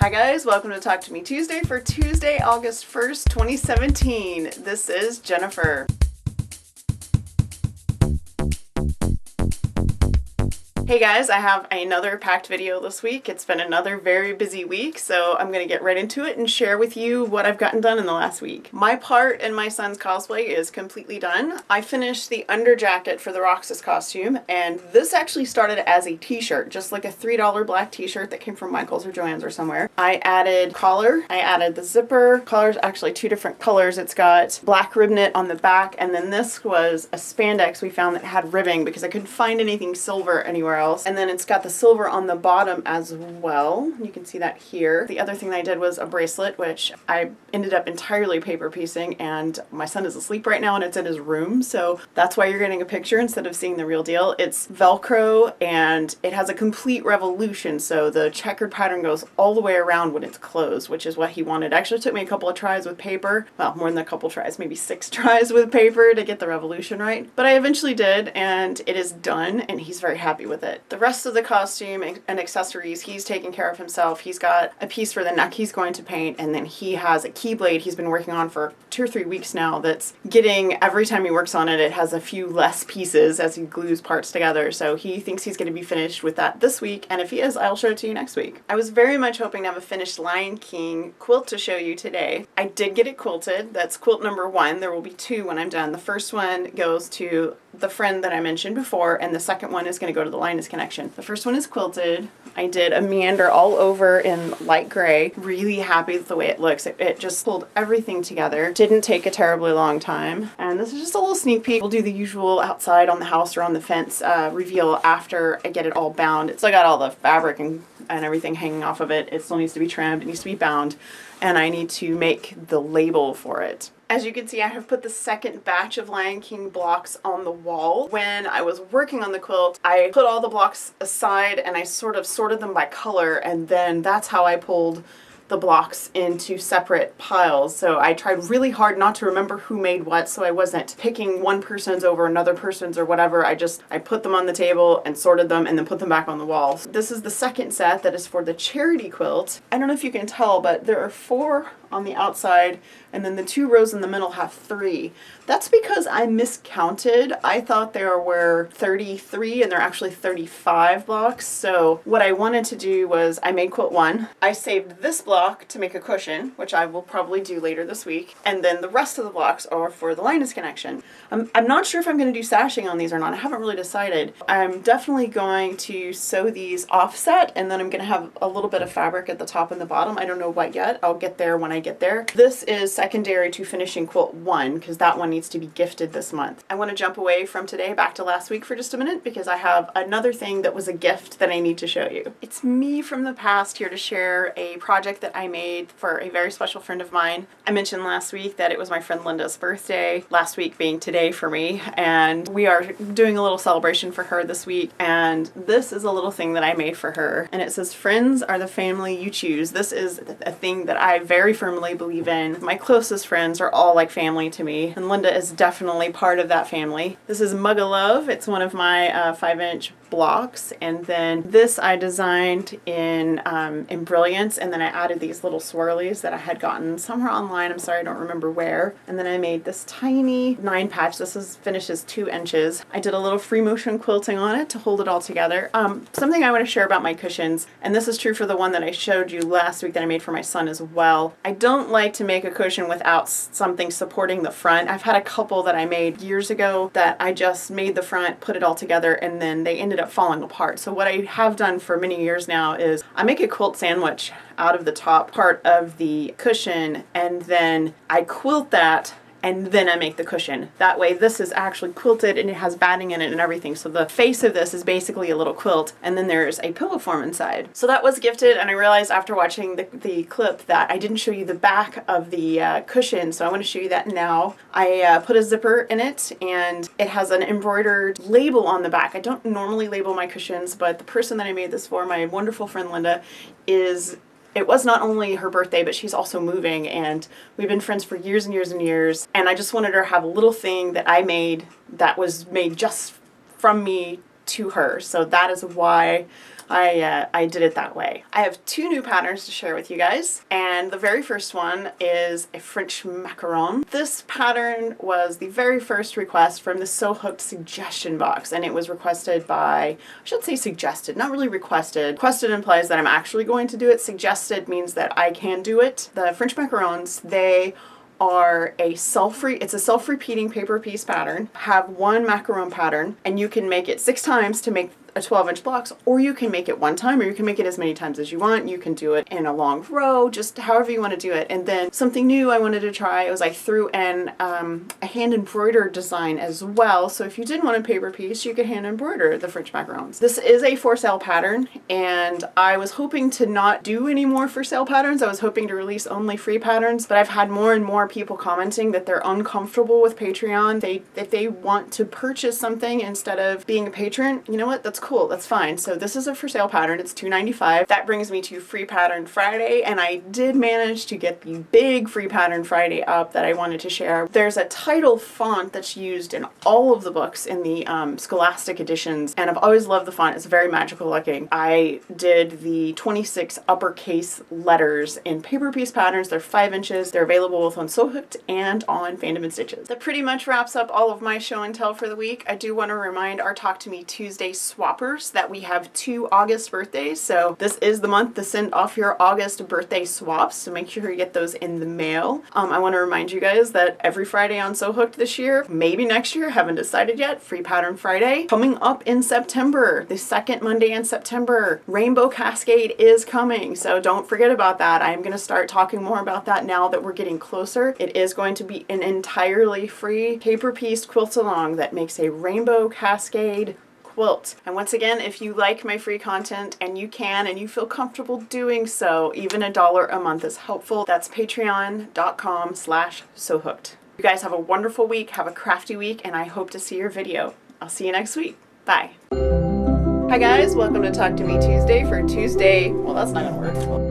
Hi guys, welcome to Talk to Me Tuesday for Tuesday, August 1st, 2017. This is Jennifer. Hey guys, I have another packed video this week. It's been another very busy week, so I'm going to get right into it and share with you what I've gotten done in the last week. My part in my son's cosplay is completely done. I finished the underjacket for the Roxas costume, and this actually started as a t-shirt, just like a $3 black t-shirt that came from Michael's or Joann's or somewhere. I added collar, I added the zipper. Collar's actually two different colors. It's got black rib knit on the back, and then this was a spandex we found that had ribbing because I couldn't find anything silver anywhere else. And then it's got the silver on the bottom as well. You can see that here. The other thing that I did was a bracelet, which I ended up entirely paper piecing, and my son is asleep right now and it's in his room, so that's why you're getting a picture instead of seeing the real deal. It's Velcro and it has a complete revolution, so the checkered pattern goes all the way around when it's closed, which is what he wanted. Actually, it took me a couple of tries with paper. Well, more than a couple tries, maybe 6 tries with paper to get the revolution right. But I eventually did, and it is done, and he's very happy with it. The rest of the costume and accessories, he's taking care of himself. He's got a piece for the neck he's going to paint, and then he has a keyblade he's been working on for 2 or 3 weeks now that's getting, every time he works on it, it has a few less pieces as he glues parts together. So he thinks he's going to be finished with that this week, and if he is, I'll show it to you next week. I was very much hoping to have a finished Lion King quilt to show you today. I did get it quilted. That's quilt number 1. There will be 2 when I'm done. The first one goes to the friend that I mentioned before, and the second one is going to go to the Linus Connection. The first one is quilted. I did a meander all over in light gray. Really happy with the way it looks. It just pulled everything together. Didn't take a terribly long time. And this is just a little sneak peek. We'll do the usual outside on the house or on the fence reveal after I get it all bound. It's still got all the fabric and everything hanging off of it. It still needs to be trimmed. It needs to be bound. And I need to make the label for it. As you can see, I have put the second batch of Lion King blocks on the wall. When I was working on the quilt, I put all the blocks aside and I sort of sorted them by color, and then that's how I pulled the blocks into separate piles. So I tried really hard not to remember who made what, so I wasn't picking one person's over another person's or whatever. I put them on the table and sorted them and then put them back on the wall. So this is the second set that is for the Charity Quilt. I don't know if you can tell, but there are 4 on the outside, and then the 2 rows in the middle have 3. That's because I miscounted. I thought there were 33 and they're actually 35 blocks. So what I wanted to do was I made quilt 1. I saved this block to make a cushion, which I will probably do later this week. And then the rest of the blocks are for the Linus Connection. I'm not sure if I'm going to do sashing on these or not. I haven't really decided. I'm definitely going to sew these offset, and then I'm going to have a little bit of fabric at the top and the bottom. I don't know what yet. I'll get there when I get there. This is secondary to finishing quilt 1 because that one needs to be gifted this month. I want to jump away from today back to last week for just a minute because I have another thing that was a gift that I need to show you. It's me from the past here to share a project that I made for a very special friend of mine. I mentioned last week that it was my friend Linda's birthday, last week being today for me, and we are doing a little celebration for her this week, and this is a little thing that I made for her, and it says, "Friends are the family you choose." This is a thing that I very firmly believe in. My closest friends are all like family to me, and Linda is definitely part of that family. This is Mug of Love. It's one of my 5-inch blocks, and then this I designed in Brilliance, and then I added these little swirlies that I had gotten somewhere online. I'm sorry, I don't remember where. And then I made this tiny 9 patch. This finishes 2 inches. I did a little free motion quilting on it to hold it all together. Something I want to share about my cushions, and this is true for the one that I showed you last week that I made for my son as well. I don't like to make a cushion without something supporting the front. I've had a couple that I made years ago that I just made the front, put it all together, and then they ended up falling apart. So what I have done for many years now is I make a quilt sandwich out of the top part of the cushion, and then I quilt that, and then I make the cushion. That way this is actually quilted and it has batting in it and everything. So the face of this is basically a little quilt, and then there's a pillow form inside. So that was gifted, and I realized after watching the clip that I didn't show you the back of the cushion, so I want to show you that now. I put a zipper in it, and it has an embroidered label on the back. I don't normally label my cushions, but the person that I made this for, my wonderful friend Linda, it was not only her birthday, but she's also moving, and we've been friends for years and years and years, and I just wanted her to have a little thing that I made that was made just from me to her. So that is why I did it that way. I have two new patterns to share with you guys, and the very first one is a French macaron. This pattern was the very first request from the Sew Hooked suggestion box, and it was requested by, I should say suggested, not really requested. Requested implies that I'm actually going to do it. Suggested means that I can do it. The French macarons, they are it's a self-repeating paper piece pattern. Have one macaron pattern, and you can make it 6 times to make a 12-inch blocks, or you can make it one time, or you can make it as many times as you want. You can do it in a long row, just however you want to do it. And then something new I wanted to try was I threw in a hand embroidered design as well. So if you did want a paper piece, you could hand embroider the French macarons. This is a for sale pattern, and I was hoping to not do any more for sale patterns. I was hoping to release only free patterns, but I've had more and more people commenting that they're uncomfortable with Patreon. If they want to purchase something instead of being a patron, you know what? That's cool. That's fine. So this is a for sale pattern. It's $2.95. That brings me to Free Pattern Friday, and I did manage to get the big Free Pattern Friday up that I wanted to share. There's a title font that's used in all of the books in the Scholastic editions, and I've always loved the font. It's very magical looking. I did the 26 uppercase letters in paper piece patterns. They're 5 inches. They're available both on Sew Hooked and on Fandom and Stitches. That pretty much wraps up all of my show and tell for the week. I do want to remind our Talk to Me Tuesday swappers that we have 2 August birthdays. So this is the month to send off your August birthday swaps. So make sure you get those in the mail. I want to remind you guys that every Friday on Sew Hooked this year, maybe next year, haven't decided yet, Free Pattern Friday. Coming up in September, the second Monday in September, Rainbow Cascade is coming. So don't forget about that. I'm going to start talking more about that now that we're getting closer. It is going to be an entirely free paper piece quilt along that makes a Rainbow Cascade quilt. And once again, if you like my free content and you feel comfortable doing so, even $1 a month is helpful. That's patreon.com/sewhooked. You guys have a wonderful week, have a crafty week, and I hope to see your video. I'll see you next week. Bye. Hi guys, welcome to Talk to Me Tuesday for Tuesday. Well, that's not gonna work.